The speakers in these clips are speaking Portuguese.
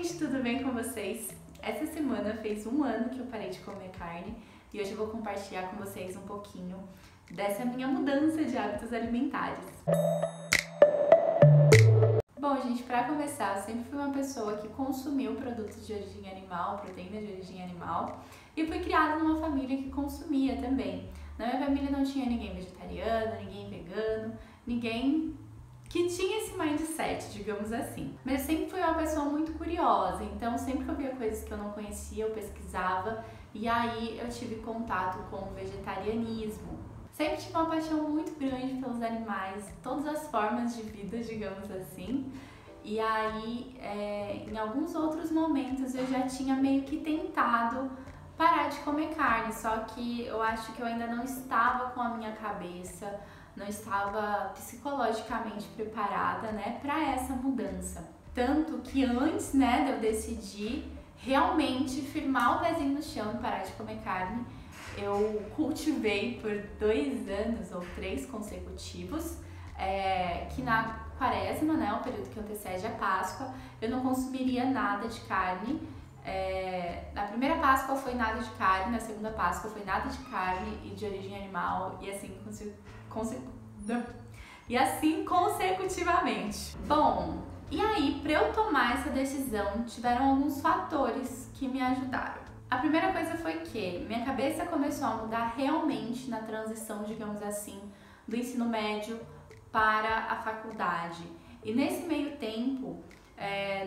gente, tudo bem com vocês? Essa semana fez 1 ano que eu parei de comer carne e hoje eu vou compartilhar com vocês um pouquinho dessa minha mudança de hábitos alimentares. Bom, gente, pra começar, eu sempre fui uma pessoa que consumiu produtos de origem animal, proteína de origem animal, e fui criada numa família que consumia também. Na minha família não tinha ninguém vegetariano, ninguém vegano, ninguém que tinha esse mindset, digamos assim. Mas eu sempre fui uma pessoa muito curiosa, então sempre que eu via coisas que eu não conhecia, eu pesquisava, e aí eu tive contato com o vegetarianismo. Sempre tive uma paixão muito grande pelos animais, todas as formas de vida, digamos assim. E aí, em alguns outros momentos eu já tinha meio que tentado parar de comer carne, só que eu acho que eu ainda não estava com a minha cabeça, não estava psicologicamente preparada, né, para essa mudança. Tanto que antes, né, de eu decidir realmente firmar o pezinho no chão e parar de comer carne, eu cultivei por 2 anos ou 3 consecutivos, que na quaresma, né, o período que antecede a Páscoa, eu não consumiria nada de carne. Na primeira Páscoa foi nada de carne, na segunda Páscoa foi nada de carne e de origem animal, e assim consecutivamente. Bom, e aí, para eu tomar essa decisão, tiveram alguns fatores que me ajudaram. A primeira coisa foi que minha cabeça começou a mudar realmente na transição, digamos assim, do ensino médio para a faculdade. E nesse meio tempo,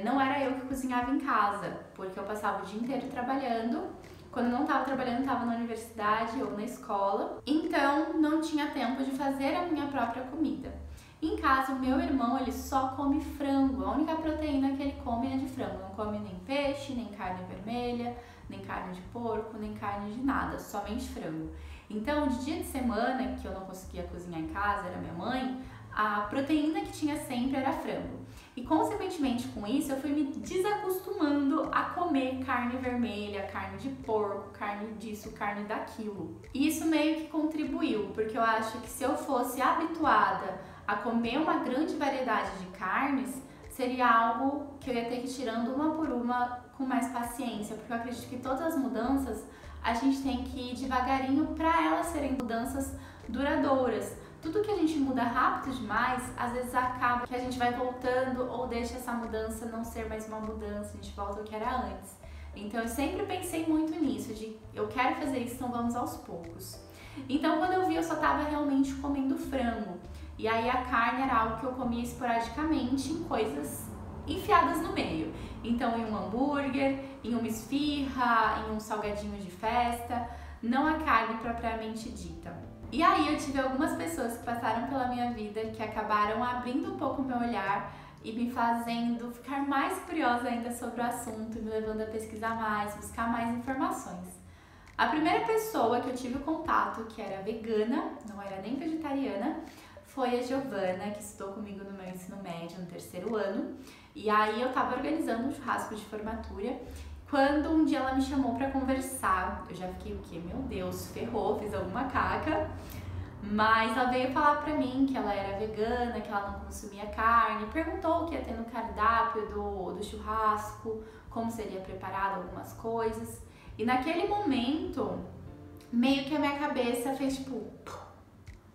não era eu que cozinhava em casa, porque eu passava o dia inteiro trabalhando. Quando eu não estava trabalhando, estava na universidade ou na escola, então não tinha tempo de fazer a minha própria comida. Em casa, o meu irmão, ele só come frango, a única proteína que ele come é de frango, não come nem peixe, nem carne vermelha, nem carne de porco, nem carne de nada, somente frango. Então, de dia de semana, que eu não conseguia cozinhar em casa, era minha mãe, a proteína que tinha sempre era frango. E, consequentemente, com isso, eu fui me desacostumando a comer carne vermelha, carne de porco, carne disso, carne daquilo. E isso meio que contribuiu, porque eu acho que se eu fosse habituada a comer uma grande variedade de carnes, seria algo que eu ia ter que ir tirando uma por uma com mais paciência, porque eu acredito que todas as mudanças a gente tem que ir devagarinho para elas serem mudanças duradouras. Tudo que a gente muda rápido demais, às vezes acaba que a gente vai voltando ou deixa essa mudança não ser mais uma mudança, a gente volta ao que era antes. Então eu sempre pensei muito nisso, de eu quero fazer isso, então vamos aos poucos. Então quando eu vi, eu só estava realmente comendo frango. E aí a carne era algo que eu comia esporadicamente em coisas enfiadas no meio. Então em um hambúrguer, em uma esfirra, em um salgadinho de festa, não a carne propriamente dita. E aí eu tive algumas pessoas que passaram pela minha vida que acabaram abrindo um pouco o meu olhar e me fazendo ficar mais curiosa ainda sobre o assunto, me levando a pesquisar mais, buscar mais informações. A primeira pessoa que eu tive contato, que era vegana, não era nem vegetariana, foi a Giovana, que estudou comigo no meu ensino médio, no 3º ano. E aí eu tava organizando um churrasco de formatura, quando um dia ela me chamou pra conversar. Eu já fiquei o quê? Meu Deus, ferrou, fiz alguma caca. Mas ela veio falar pra mim que ela era vegana, que ela não consumia carne, perguntou o que ia ter no cardápio do churrasco, como seria preparado algumas coisas. E naquele momento, meio que a minha cabeça fez tipo,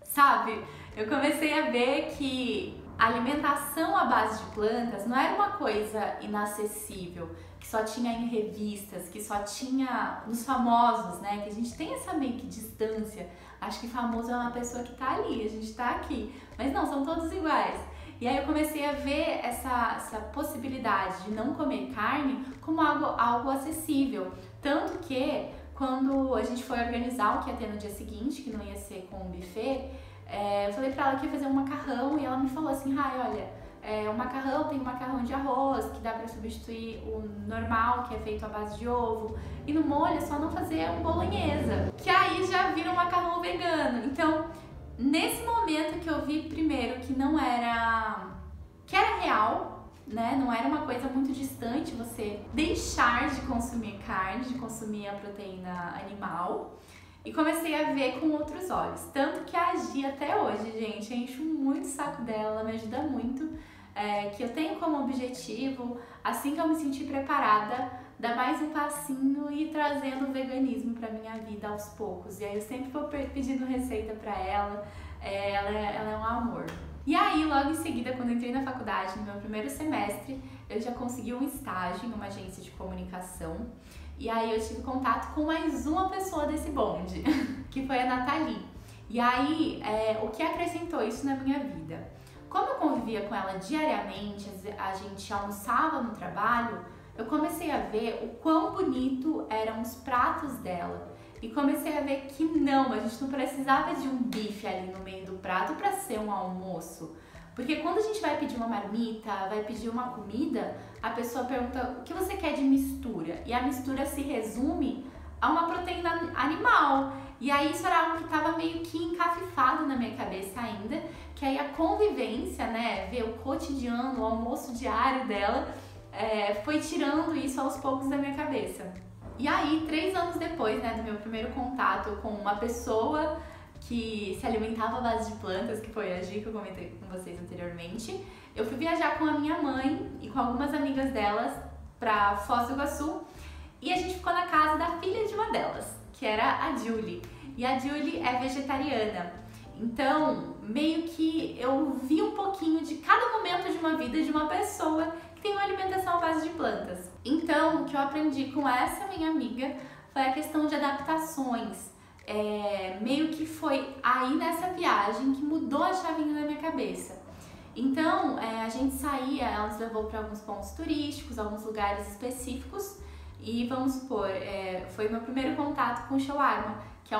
sabe? Eu comecei a ver que a alimentação à base de plantas não era uma coisa inacessível, que só tinha em revistas, que só tinha nos famosos, né? Que a gente tem essa meio que distância. Acho que famoso é uma pessoa que tá ali, a gente tá aqui. Mas não, são todos iguais. E aí eu comecei a ver essa possibilidade de não comer carne como algo acessível. Tanto que quando a gente foi organizar o que ia ter no dia seguinte, que não ia ser com um buffet, eu falei pra ela que ia fazer um macarrão e ela me falou assim, olha, o macarrão tem um macarrão de arroz, que dá pra substituir o normal, que é feito à base de ovo, e no molho é só não fazer um bolonhesa, que aí já vira um macarrão vegano. Então, nesse momento que eu vi primeiro que que era real, né? Não era uma coisa muito distante você deixar de consumir carne, de consumir a proteína animal. E comecei a ver com outros olhos. Tanto que a Gi até hoje, gente, eu encho muito o saco dela, ela me ajuda muito que eu tenho como objetivo, assim que eu me sentir preparada, dar mais um passinho e ir trazendo o veganismo para minha vida aos poucos. E aí eu sempre vou pedindo receita para ela, ela é um amor. E aí, logo em seguida, quando eu entrei na faculdade, no meu primeiro semestre, eu já consegui um estágio em uma agência de comunicação. E aí eu tive contato com mais uma pessoa desse bonde, que foi a Nathalie. E aí, o que acrescentou isso na minha vida? Como eu convivia com ela diariamente, a gente almoçava no trabalho, eu comecei a ver o quão bonito eram os pratos dela. E comecei a ver que não, a gente não precisava de um bife ali no meio do prato para ser um almoço. Porque quando a gente vai pedir uma marmita, vai pedir uma comida, a pessoa pergunta o que você quer de mistura. E a mistura se resume a uma proteína animal. E aí isso era algo que estava meio que encafifado na minha cabeça ainda, que aí a convivência, né, ver o cotidiano, o almoço diário dela, foi tirando isso aos poucos da minha cabeça. E aí, 3 anos depois, né, do meu primeiro contato com uma pessoa que se alimentava à base de plantas, que foi a Gi que eu comentei com vocês anteriormente, eu fui viajar com a minha mãe e com algumas amigas delas pra Foz do Iguaçu e a gente ficou na casa da filha de uma delas, que era a Julie. E a Julie é vegetariana. Então, meio que eu vi um pouquinho de cada momento de uma vida de uma pessoa que tem uma alimentação à base de plantas. Então, o que eu aprendi com essa minha amiga foi a questão de adaptações. Meio que foi aí nessa viagem que mudou a chavinha na minha cabeça. Então, a gente saía, ela nos levou para alguns pontos turísticos, alguns lugares específicos e vamos supor, foi meu primeiro contato com o shawarma, que é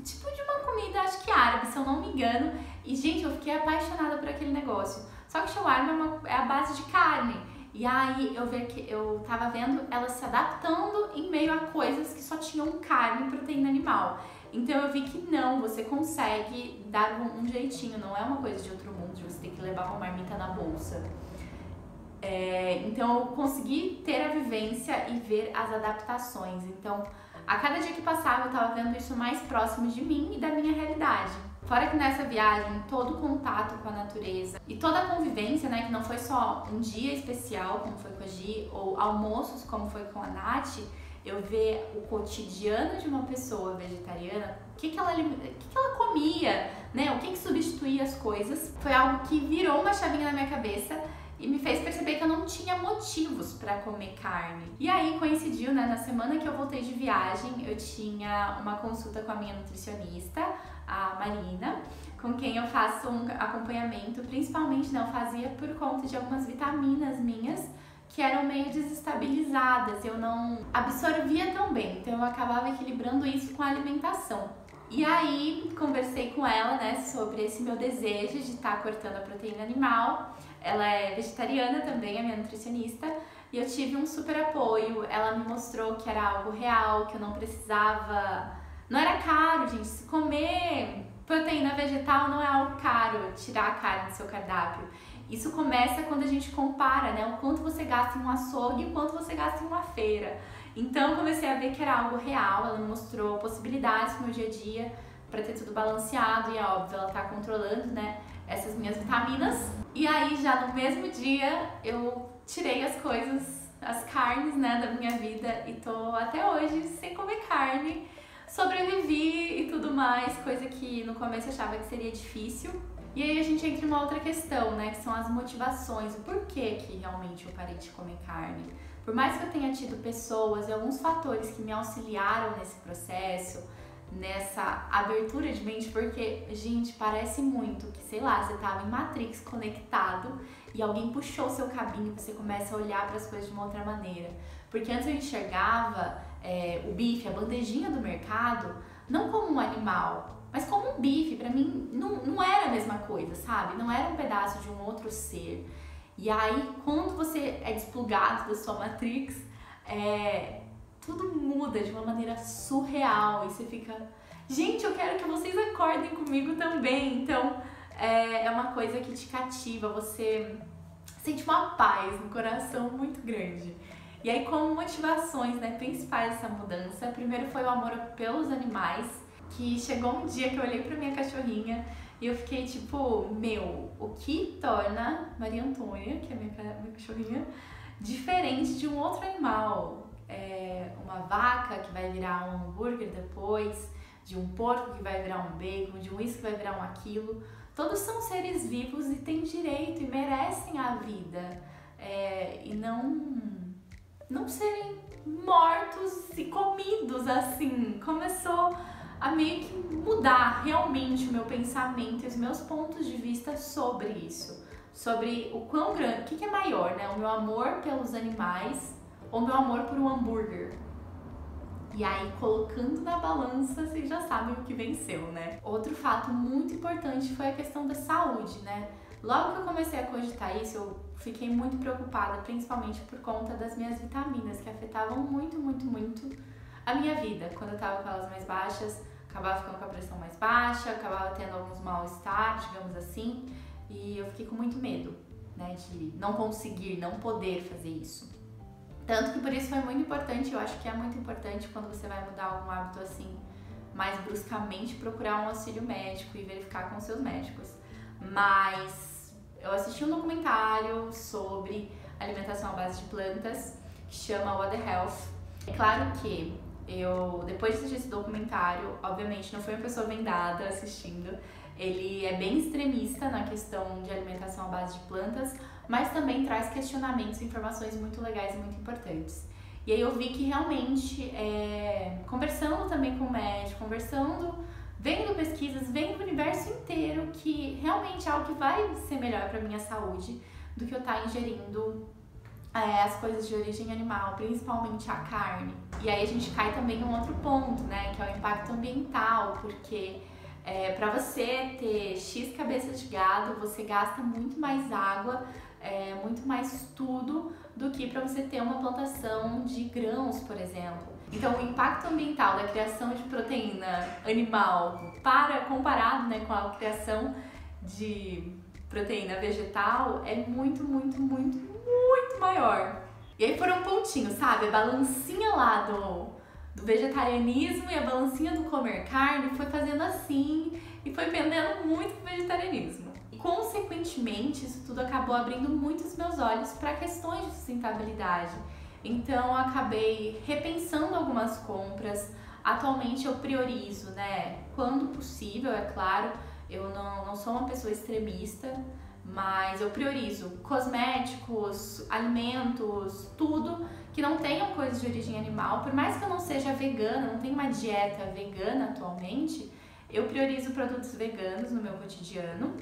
tipo de uma comida, acho que árabe, se eu não me engano. E, gente, eu fiquei apaixonada por aquele negócio. Só que shawarma é a base de carne. E aí eu tava vendo ela se adaptando em meio a coisas que só tinham carne e proteína animal. Então eu vi que não, você consegue dar um jeitinho, não é uma coisa de outro mundo, de você ter que levar uma marmita na bolsa. Então eu consegui ter a vivência e ver as adaptações. Então, a cada dia que passava eu tava vendo isso mais próximo de mim e da minha realidade. Fora que nessa viagem, todo o contato com a natureza e toda a convivência, né, que não foi só um dia especial, como foi com a Gi, ou almoços, como foi com a Nath, eu ver o cotidiano de uma pessoa vegetariana, o que ela comia, né, o que substituía as coisas, foi algo que virou uma chavinha na minha cabeça e me fez perceber que eu não tinha motivos para comer carne. E aí coincidiu, né, na semana que eu voltei de viagem, eu tinha uma consulta com a minha nutricionista, a Marina, com quem eu faço um acompanhamento, principalmente, né, eu fazia por conta de algumas vitaminas minhas que eram meio desestabilizadas, eu não absorvia tão bem, então eu acabava equilibrando isso com a alimentação. E aí conversei com ela, né, sobre esse meu desejo de estar cortando a proteína animal. Ela é vegetariana também, é minha nutricionista, e eu tive um super apoio. Ela me mostrou que era algo real, que eu não precisava... Não era caro, gente. Se comer proteína vegetal não é algo caro, tirar a carne do seu cardápio. Isso começa quando a gente compara, né, o quanto você gasta em um açougue e o quanto você gasta em uma feira. Então eu comecei a ver que era algo real, ela me mostrou possibilidades no meu dia a dia para ter tudo balanceado e é óbvio, ela tá controlando, né, essas minhas vitaminas. E aí já no mesmo dia eu tirei as coisas, as carnes, né, da minha vida e tô até hoje sem comer carne. Sobrevivi e tudo mais, coisa que no começo eu achava que seria difícil. E aí a gente entra em uma outra questão, né, que são as motivações, o porquê que realmente eu parei de comer carne. Por mais que eu tenha tido pessoas e alguns fatores que me auxiliaram nesse processo, nessa abertura de mente, porque, gente, parece muito que, sei lá, você tava em Matrix conectado e alguém puxou seu cabinho e você começa a olhar para as coisas de uma outra maneira. Porque antes eu enxergava o bife, a bandejinha do mercado, não como um animal, mas como um bife. Pra mim não era a mesma coisa, sabe? Não era um pedaço de um outro ser. E aí, quando você é desplugado da sua Matrix, tudo muda de uma maneira surreal e você fica, gente, eu quero que vocês acordem comigo também. Então, é uma coisa que te cativa, você sente uma paz no coração muito grande. E aí, como motivações, né, principais dessa mudança, primeiro foi o amor pelos animais, que chegou um dia que eu olhei pra minha cachorrinha E eu fiquei tipo, meu, o que torna Maria Antônia, que é minha cachorrinha, diferente de um outro animal? Uma vaca que vai virar um hambúrguer depois, de um porco que vai virar um bacon, de um isso que vai virar um aquilo. Todos são seres vivos e têm direito e merecem a vida. E não serem mortos e comidos assim. Começou a meio que mudar realmente o meu pensamento e os meus pontos de vista sobre isso. Sobre o quão grande, o que é maior, né? O meu amor pelos animais ou o meu amor por um hambúrguer. E aí, colocando na balança, vocês já sabem o que venceu, né? Outro fato muito importante foi a questão da saúde, né? Logo que eu comecei a cogitar isso, eu fiquei muito preocupada, principalmente por conta das minhas vitaminas, que afetavam muito, muito, muito a minha vida. Quando eu tava com elas mais baixas, acabava ficando com a pressão mais baixa, acabava tendo alguns mal-estar, digamos assim, e eu fiquei com muito medo, né, de não conseguir, não poder fazer isso. Tanto que por isso foi muito importante, eu acho que é muito importante quando você vai mudar algum hábito assim, mais bruscamente, procurar um auxílio médico e verificar com seus médicos. Mas eu assisti um documentário sobre alimentação à base de plantas, que chama What the Health. É claro que eu, depois de assistir esse documentário, obviamente não foi uma pessoa vendada assistindo, ele é bem extremista na questão de alimentação à base de plantas, mas também traz questionamentos e informações muito legais e muito importantes. E aí eu vi que realmente, conversando também com o médico, vendo pesquisas, vendo o universo inteiro, que realmente é algo que vai ser melhor para minha saúde do que eu estar ingerindo as coisas de origem animal, principalmente a carne. E aí a gente cai também em um outro ponto, né, que é o impacto ambiental, porque para você ter X cabeças de gado, você gasta muito mais água, muito mais tudo do que para você ter uma plantação de grãos, por exemplo. Então, o impacto ambiental da criação de proteína animal comparado, né, com a criação de proteína vegetal é muito, muito, muito, muito maior. E aí foram pontinhos, sabe? A balancinha lá do vegetarianismo e a balancinha do comer carne foi fazendo assim e foi pendendo muito pro vegetarianismo. E, consequentemente, isso tudo acabou abrindo muito os meus olhos para questões de sustentabilidade. Então, eu acabei repensando algumas compras. Atualmente, eu priorizo, né? Quando possível, é claro. Eu não sou uma pessoa extremista, mas eu priorizo cosméticos, alimentos, tudo que não tenham coisas de origem animal. Por mais que eu não seja vegana, não tenho uma dieta vegana atualmente, eu priorizo produtos veganos no meu cotidiano.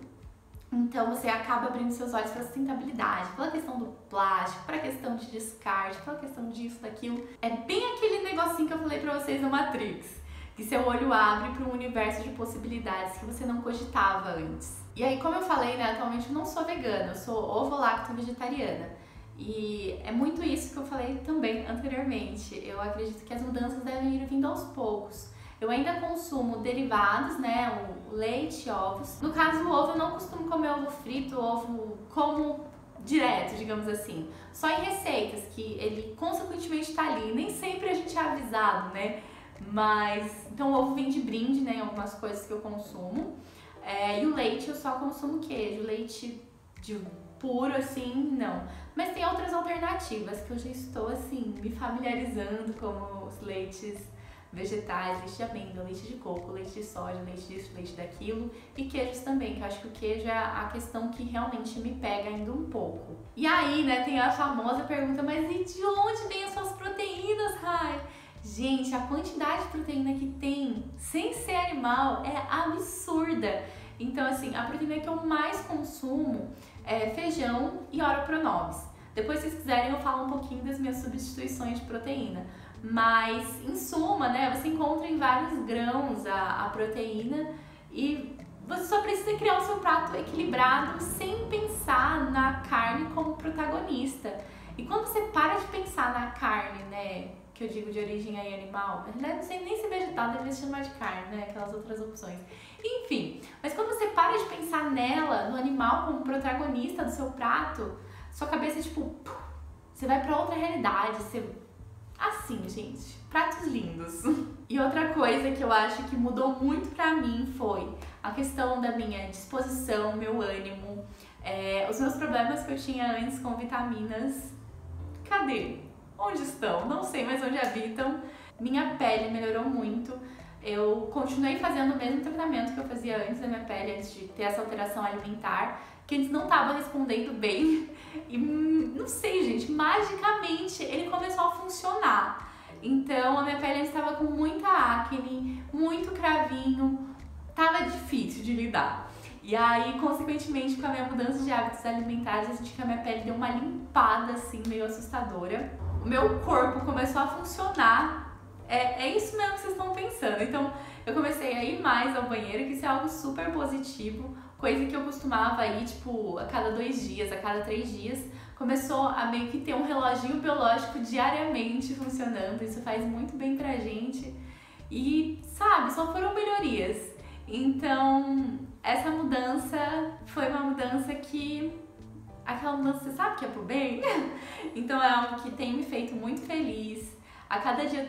Então você acaba abrindo seus olhos para a sustentabilidade, pela questão do plástico, para a questão de descarte, pela questão disso, daquilo. É bem aquele negocinho que eu falei para vocês no Matrix, que seu olho abre para um universo de possibilidades que você não cogitava antes. E aí, como eu falei, né, atualmente eu não sou vegana, eu sou ovo-lacto-vegetariana. E é muito isso que eu falei também anteriormente. Eu acredito que as mudanças devem ir vindo aos poucos. Eu ainda consumo derivados, né, o leite, ovos. No caso, o ovo, eu não costumo comer ovo frito, ovo como direto, digamos assim. Só em receitas, que ele consequentemente tá ali. Nem sempre a gente é avisado, né? Mas, então o ovo vem de brinde, né, em algumas coisas que eu consumo. E o leite eu só consumo queijo, leite de puro assim, não. Mas tem outras alternativas que eu já estou assim, me familiarizando, como os leites vegetais, leite de amêndoa, leite de coco, leite de soja, leite disso, leite daquilo. E queijos também, que eu acho que o queijo é a questão que realmente me pega ainda um pouco. E aí, né, tem a famosa pergunta, mas e de onde vêm as suas proteínas, Rai? Gente, a quantidade de proteína que tem sem ser animal é absurda. Então, assim, a proteína que eu mais consumo é feijão e ora pronobis. Depois, se vocês quiserem, eu falo um pouquinho das minhas substituições de proteína. Mas, em suma, né, você encontra em vários grãos a proteína e você só precisa criar o seu prato equilibrado sem pensar na carne como protagonista. E quando você para de pensar na carne, né, que eu digo de origem aí animal, não sei nem se vegetal, deve se chamar de carne, né, aquelas outras opções. Enfim, mas quando você para de pensar nela, no animal como protagonista do seu prato, sua cabeça, tipo, você vai pra outra realidade, você... Assim, gente, pratos lindos. E outra coisa que eu acho que mudou muito pra mim foi a questão da minha disposição, meu ânimo, os meus problemas que eu tinha antes com vitaminas, cadê? Onde estão? Não sei mais onde habitam. Minha pele melhorou muito. Eu continuei fazendo o mesmo tratamento que eu fazia antes da minha pele, antes de ter essa alteração alimentar, que antes não estava respondendo bem. E não sei, gente, magicamente ele começou a funcionar. Então a minha pele antes estava com muita acne, muito cravinho, tava difícil de lidar. E aí, consequentemente, com a minha mudança de hábitos alimentares, eu senti que a minha pele deu uma limpada, assim, meio assustadora. O meu corpo começou a funcionar. É isso mesmo que vocês estão pensando. Então, eu comecei a ir mais ao banheiro, que isso é algo super positivo. Coisa que eu costumava ir, tipo, a cada 2 dias, a cada 3 dias. Começou a meio que ter um reloginho biológico diariamente funcionando. Isso faz muito bem pra gente. E, sabe, só foram melhorias. Então, essa mudança foi uma mudança que... Aquela mudança, você sabe que é pro bem? Então, é algo que tem me feito muito feliz. A cada dia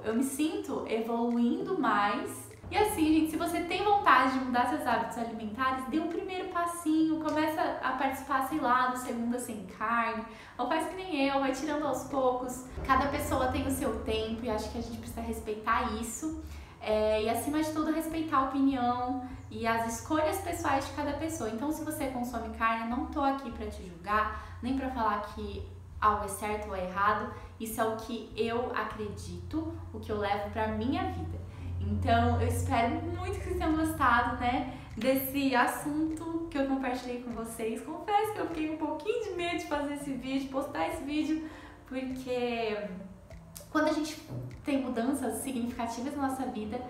eu me sinto evoluindo mais. E assim, gente, se você tem vontade de mudar seus hábitos alimentares, dê um primeiro passinho, começa a participar, sei lá, do Segunda Sem Carne, ou faz que nem eu, vai tirando aos poucos. Cada pessoa tem o seu tempo e acho que a gente precisa respeitar isso. E acima de tudo, respeitar a opinião e as escolhas pessoais de cada pessoa. Então, se você consome carne, eu não tô aqui pra te julgar, nem pra falar que algo é certo ou é errado. Isso é o que eu acredito, o que eu levo pra minha vida. Então, eu espero muito que vocês tenham gostado, né, desse assunto que eu compartilhei com vocês. Confesso que eu fiquei com um pouquinho de medo de fazer esse vídeo, postar esse vídeo, porque quando a gente tem mudanças significativas na nossa vida,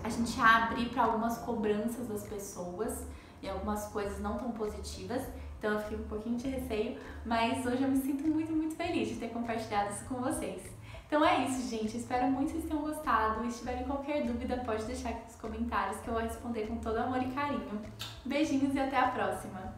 a gente abre para algumas cobranças das pessoas e algumas coisas não tão positivas. Então eu fiquei com um pouquinho de receio, mas hoje eu me sinto muito, muito feliz de ter compartilhado isso com vocês. Então é isso, gente. Eu espero muito que vocês tenham gostado. E se tiverem qualquer dúvida, pode deixar aqui nos comentários que eu vou responder com todo amor e carinho. Beijinhos e até a próxima!